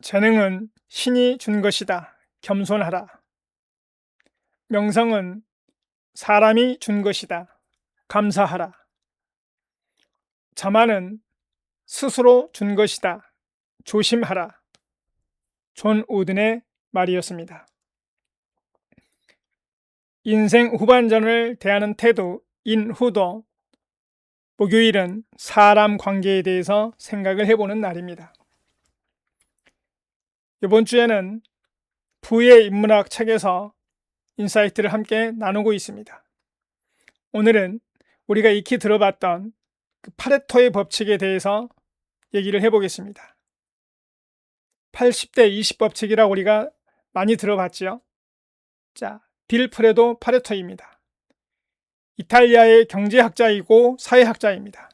재능은 신이 준 것이다. 겸손하라. 명성은 사람이 준 것이다. 감사하라. 자만은 스스로 준 것이다. 조심하라. 존 우든의 말이었습니다. 인생 후반전을 대하는 태도, 인후도 목요일은 사람 관계에 대해서 생각을 해보는 날입니다. 이번 주에는 부의 인문학 책에서 인사이트를 함께 나누고 있습니다. 오늘은 우리가 익히 들어봤던 그 파레토의 법칙에 대해서 얘기를 해보겠습니다. 80대 20 법칙이라고 우리가 많이 들어봤죠. 자, 빌프레도 파레토입니다. 이탈리아의 경제학자이고 사회학자입니다.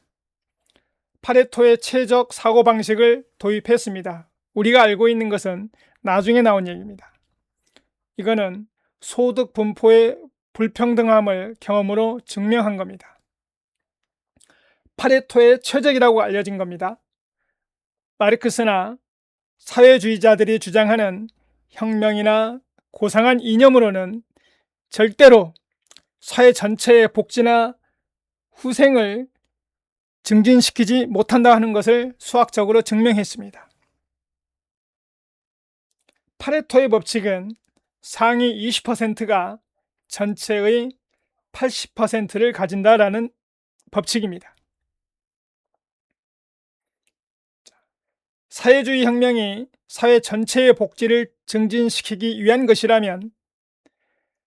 파레토의 최적 사고방식을 도입했습니다. 우리가 알고 있는 것은 나중에 나온 얘기입니다. 이거는 소득 분포의 불평등함을 경험으로 증명한 겁니다. 파레토의 최적이라고 알려진 겁니다. 마르크스나 사회주의자들이 주장하는 혁명이나 고상한 이념으로는 절대로 사회 전체의 복지나 후생을 증진시키지 못한다 하는 것을 수학적으로 증명했습니다. 파레토의 법칙은 상위 20%가 전체의 80%를 가진다라는 법칙입니다. 사회주의 혁명이 사회 전체의 복지를 증진시키기 위한 것이라면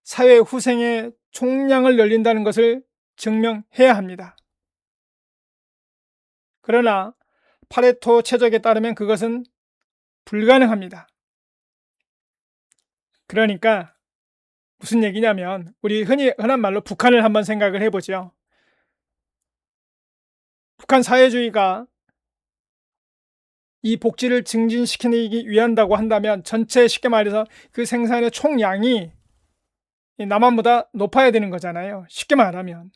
사회 후생의 총량을 늘린다는 것을 증명해야 합니다. 그러나 파레토 최적에 따르면 그것은 불가능합니다. 그러니까 무슨 얘기냐면 우리 흔한 말로 북한을 한번 생각을 해보죠. 북한 사회주의가 이 복지를 증진시키기 위한다고 한다면 전체 쉽게 말해서 그 생산의 총량이 남한보다 높아야 되는 거잖아요. 쉽게 말하면.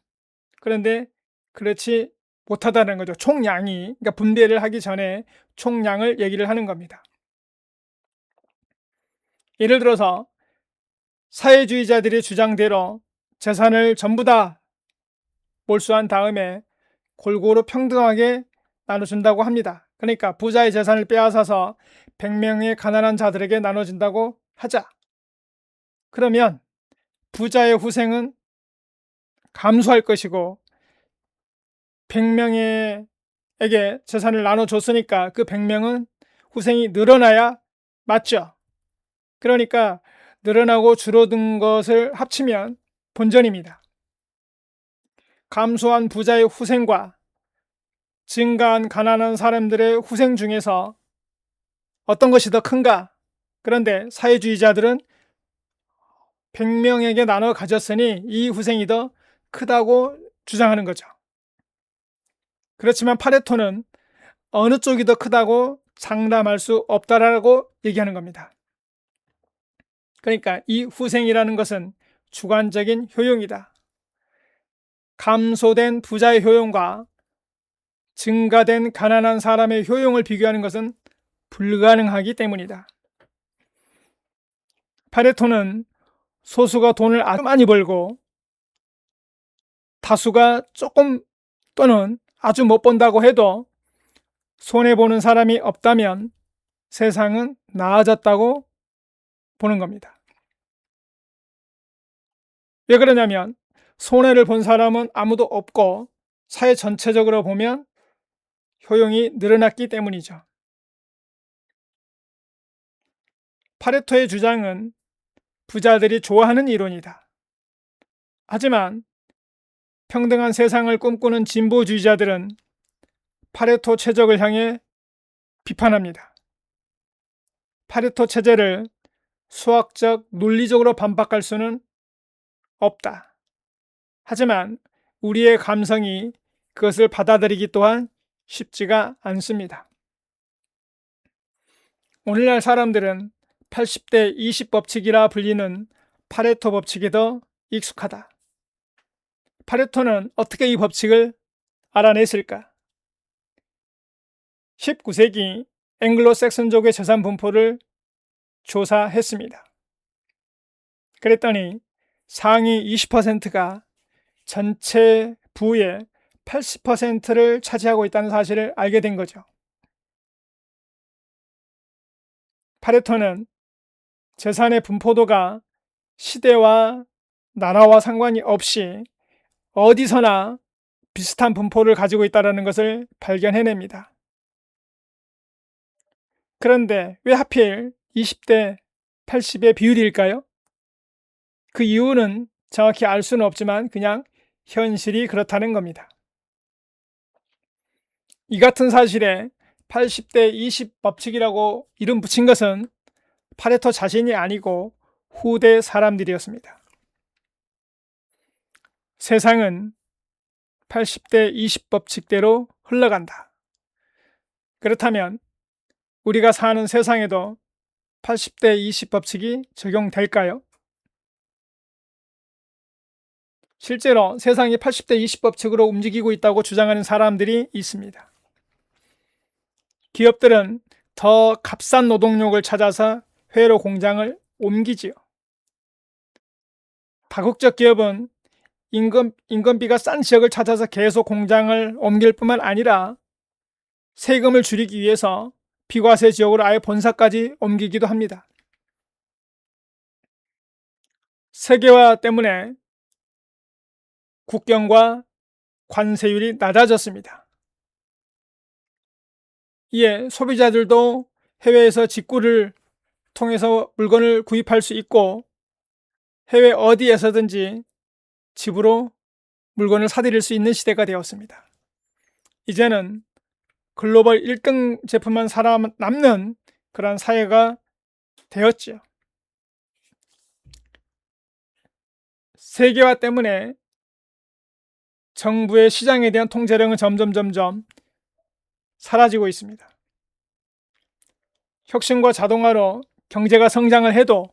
그런데 그렇지 못하다는 거죠. 총량이, 그러니까 분배를 하기 전에 총량을 얘기를 하는 겁니다. 예를 들어서 사회주의자들의 주장대로 재산을 전부 다 몰수한 다음에 골고루 평등하게 나눠준다고 합니다. 그러니까 부자의 재산을 빼앗아서 100명의 가난한 자들에게 나눠준다고 하자. 그러면 부자의 후생은 감소할 것이고 100명에게 재산을 나눠줬으니까 그 100명은 후생이 늘어나야 맞죠. 그러니까 늘어나고 줄어든 것을 합치면 본전입니다. 감소한 부자의 후생과 증가한 가난한 사람들의 후생 중에서 어떤 것이 더 큰가? 그런데 사회주의자들은 100명에게 나눠 가졌으니 이 후생이 더 크다고 주장하는 거죠. 그렇지만 파레토는 어느 쪽이 더 크다고 장담할 수 없다라고 얘기하는 겁니다. 그러니까 이 후생이라는 것은 주관적인 효용이다. 감소된 부자의 효용과 증가된 가난한 사람의 효용을 비교하는 것은 불가능하기 때문이다. 파레토는 소수가 돈을 아주 많이 벌고 다수가 조금 또는 아주 못 번다고 해도 손해보는 사람이 없다면 세상은 나아졌다고 보는 겁니다. 왜 그러냐면 손해를 본 사람은 아무도 없고 사회 전체적으로 보면 효용이 늘어났기 때문이죠. 파레토의 주장은 부자들이 좋아하는 이론이다. 하지만 평등한 세상을 꿈꾸는 진보주의자들은 파레토 최적을 향해 비판합니다. 파레토 체제를 수학적, 논리적으로 반박할 수는 없다. 하지만 우리의 감성이 그것을 받아들이기 또한 쉽지가 않습니다. 오늘날 사람들은 80대 20 법칙이라 불리는 파레토 법칙에 더 익숙하다. 파레토는 어떻게 이 법칙을 알아냈을까? 19세기 앵글로색슨족의 재산 분포를 조사했습니다. 그랬더니 상위 20%가 전체 부의 80%를 차지하고 있다는 사실을 알게 된 거죠. 파레토는 재산의 분포도가 시대와 나라와 상관이 없이 어디서나 비슷한 분포를 가지고 있다는 것을 발견해냅니다. 그런데 왜 하필 20대 80의 비율일까요? 그 이유는 정확히 알 수는 없지만 그냥 현실이 그렇다는 겁니다. 이 같은 사실에 80대 20 법칙이라고 이름 붙인 것은 파레토 자신이 아니고 후대 사람들이었습니다. 세상은 80대 20 법칙대로 흘러간다. 그렇다면 우리가 사는 세상에도 80대 20 법칙이 적용될까요? 실제로 세상이 80대 20 법칙으로 움직이고 있다고 주장하는 사람들이 있습니다. 기업들은 더 값싼 노동력을 찾아서 회로 공장을 옮기지요. 다국적 기업은 인건비가 싼 지역을 찾아서 계속 공장을 옮길 뿐만 아니라 세금을 줄이기 위해서 비과세 지역으로 아예 본사까지 옮기기도 합니다. 세계화 때문에 국경과 관세율이 낮아졌습니다. 이에 소비자들도 해외에서 직구를 통해서 물건을 구입할 수 있고 해외 어디에서든지 집으로 물건을 사들일 수 있는 시대가 되었습니다. 이제는 글로벌 1등 제품만 살아남는 그런 사회가 되었죠. 세계화 때문에 정부의 시장에 대한 통제력은 점점 사라지고 있습니다. 혁신과 자동화로 경제가 성장을 해도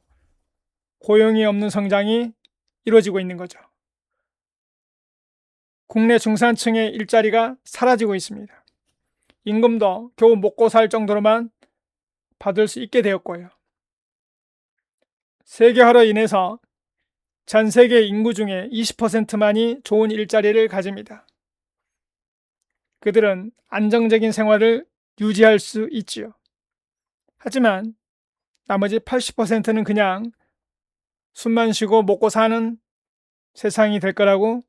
고용이 없는 성장이 이루어지고 있는 거죠. 국내 중산층의 일자리가 사라지고 있습니다. 임금도 겨우 먹고 살 정도로만 받을 수 있게 되었고요. 세계화로 인해서 전 세계 인구 중에 20%만이 좋은 일자리를 가집니다. 그들은 안정적인 생활을 유지할 수 있지요. 하지만 나머지 80%는 그냥 숨만 쉬고 먹고 사는 세상이 될 거라고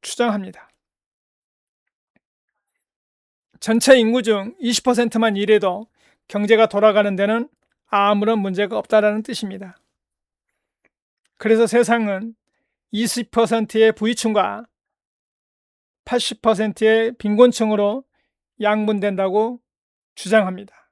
추정합니다. 전체 인구 중 20%만 일해도 경제가 돌아가는 데는 아무런 문제가 없다는 뜻입니다. 그래서 세상은 20%의 부유층과 80%의 빈곤층으로 양분된다고 주장합니다.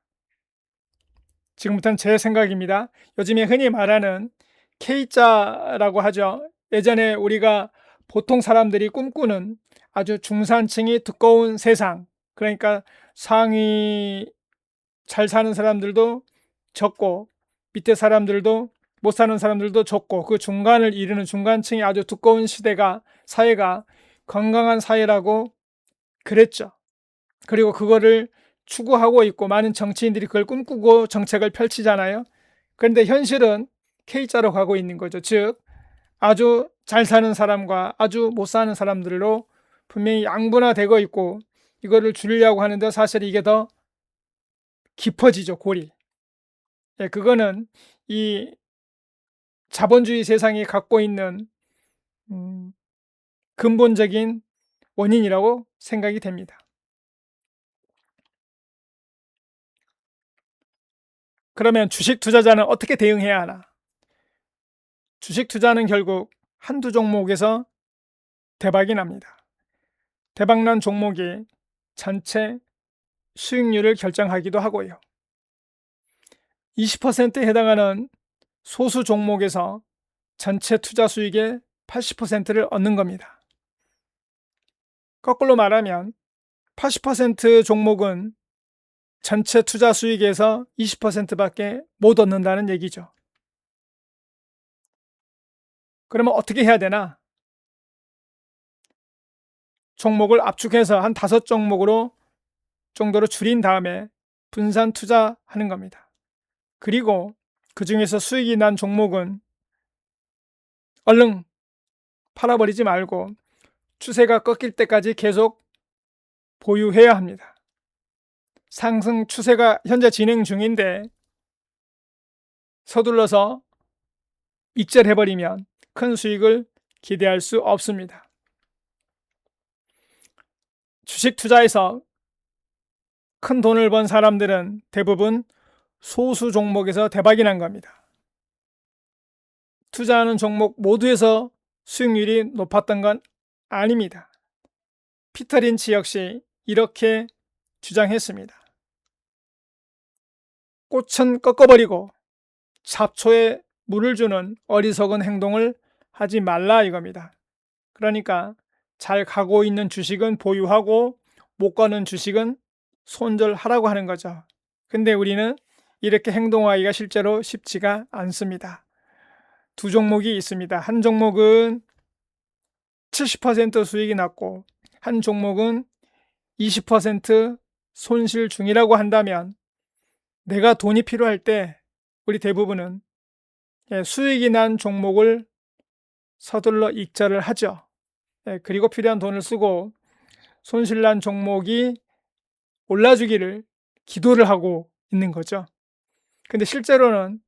지금부터는 제 생각입니다. 요즘에 흔히 말하는 K자라고 하죠. 예전에 우리가 보통 사람들이 꿈꾸는 아주 중산층이 두꺼운 세상, 그러니까 상위 잘 사는 사람들도 적고 밑에 사람들도 못 사는 사람들도 적고 그 중간을 이루는 중간층이 아주 두꺼운 사회가 건강한 사회라고 그랬죠. 그리고 그거를 추구하고 있고 많은 정치인들이 그걸 꿈꾸고 정책을 펼치잖아요. 그런데 현실은 K자로 가고 있는 거죠. 즉 아주 잘 사는 사람과 아주 못 사는 사람들로 분명히 양분화되고 있고 이거를 줄이려고 하는데 사실 이게 더 깊어지죠, 골이. 예, 그거는 이 자본주의 세상이 갖고 있는 근본적인 원인이라고 생각이 됩니다. 그러면 주식 투자자는 어떻게 대응해야 하나? 주식 투자는 결국 한두 종목에서 대박이 납니다. 대박난 종목이 전체 수익률을 결정하기도 하고요. 20%에 해당하는 소수 종목에서 전체 투자 수익의 80%를 얻는 겁니다. 거꾸로 말하면 80% 종목은 전체 투자 수익에서 20%밖에 못 얻는다는 얘기죠. 그러면 어떻게 해야 되나? 종목을 압축해서 한 5종목으로 정도로 줄인 다음에 분산 투자하는 겁니다. 그리고 그 중에서 수익이 난 종목은 얼른 팔아버리지 말고 추세가 꺾일 때까지 계속 보유해야 합니다. 상승 추세가 현재 진행 중인데 서둘러서 익절해버리면 큰 수익을 기대할 수 없습니다. 주식 투자에서 큰 돈을 번 사람들은 대부분 소수 종목에서 대박이 난 겁니다. 투자하는 종목 모두에서 수익률이 높았던 건 아닙니다. 피터 린치 역시 이렇게 주장했습니다. 꽃은 꺾어버리고 잡초에 물을 주는 어리석은 행동을 하지 말라 이겁니다. 그러니까 잘 가고 있는 주식은 보유하고 못 가는 주식은 손절하라고 하는 거죠. 근데 우리는 이렇게 행동하기가 실제로 쉽지가 않습니다. 두 종목이 있습니다. 한 종목은 70% 수익이 났고 한 종목은 20% 손실 중이라고 한다면 내가 돈이 필요할 때 우리 대부분은 수익이 난 종목을 서둘러 익절을 하죠. 그리고 필요한 돈을 쓰고 손실난 종목이 올라주기를 기도를 하고 있는 거죠. 근데 실제로는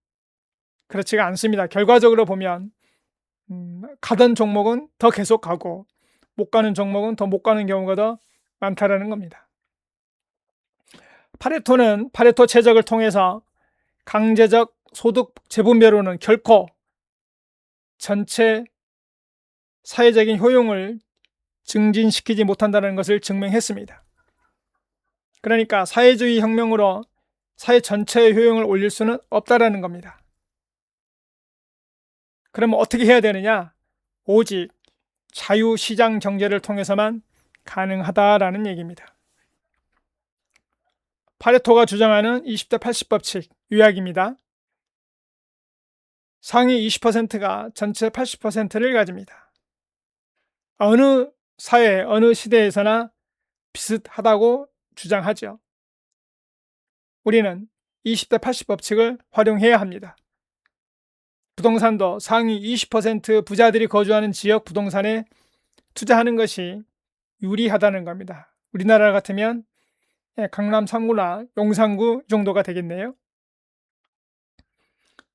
그렇지가 않습니다. 결과적으로 보면 가던 종목은 더 계속 가고 못 가는 종목은 더 못 가는 경우가 더 많다라는 겁니다. 파레토는 파레토 최적을 통해서 강제적 소득 재분배로는 결코 전체 사회적인 효용을 증진시키지 못한다는 것을 증명했습니다. 그러니까 사회주의 혁명으로 사회 전체의 효용을 올릴 수는 없다라는 겁니다. 그러면 어떻게 해야 되느냐? 오직 자유시장 경제를 통해서만 가능하다라는 얘기입니다. 파레토가 주장하는 20대 80 법칙 요약입니다. 상위 20%가 전체 80%를 가집니다. 어느 사회, 어느 시대에서나 비슷하다고 주장하죠. 우리는 20대 80 법칙을 활용해야 합니다. 부동산도 상위 20% 부자들이 거주하는 지역 부동산에 투자하는 것이 유리하다는 겁니다. 우리나라 같으면 강남 3구나 용산구 정도가 되겠네요.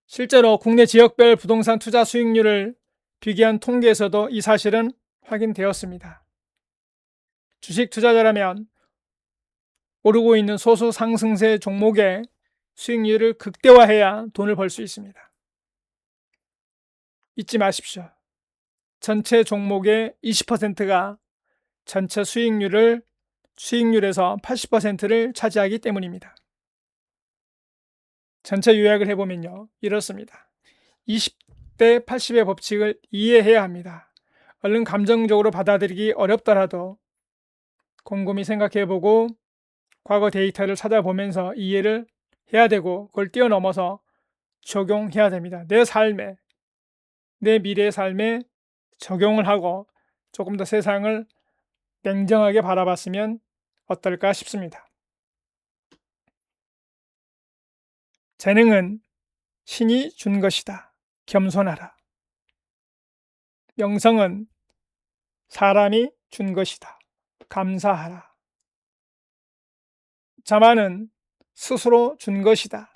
실제로 국내 지역별 부동산 투자 수익률을 비교한 통계에서도 이 사실은 확인되었습니다. 주식 투자자라면 오르고 있는 소수 상승세 종목의 수익률을 극대화해야 돈을 벌 수 있습니다. 잊지 마십시오. 전체 종목의 20%가 전체 수익률에서 80%를 차지하기 때문입니다. 전체 요약을 해보면요. 이렇습니다. 20대 80의 법칙을 이해해야 합니다. 얼른 감정적으로 받아들이기 어렵더라도 곰곰이 생각해보고 과거 데이터를 찾아보면서 이해를 해야 되고 그걸 뛰어넘어서 적용해야 됩니다. 내 삶에, 내 미래의 삶에 적용을 하고 조금 더 세상을 냉정하게 바라봤으면 어떨까 싶습니다. 재능은 신이 준 것이다. 겸손하라. 명성은 사람이 준 것이다. 감사하라. 자만은 스스로 준 것이다.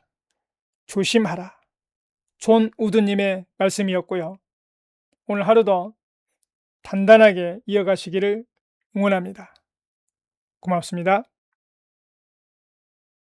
조심하라. 존 우드님의 말씀이었고요. 오늘 하루도 단단하게 이어가시기를 응원합니다. 고맙습니다.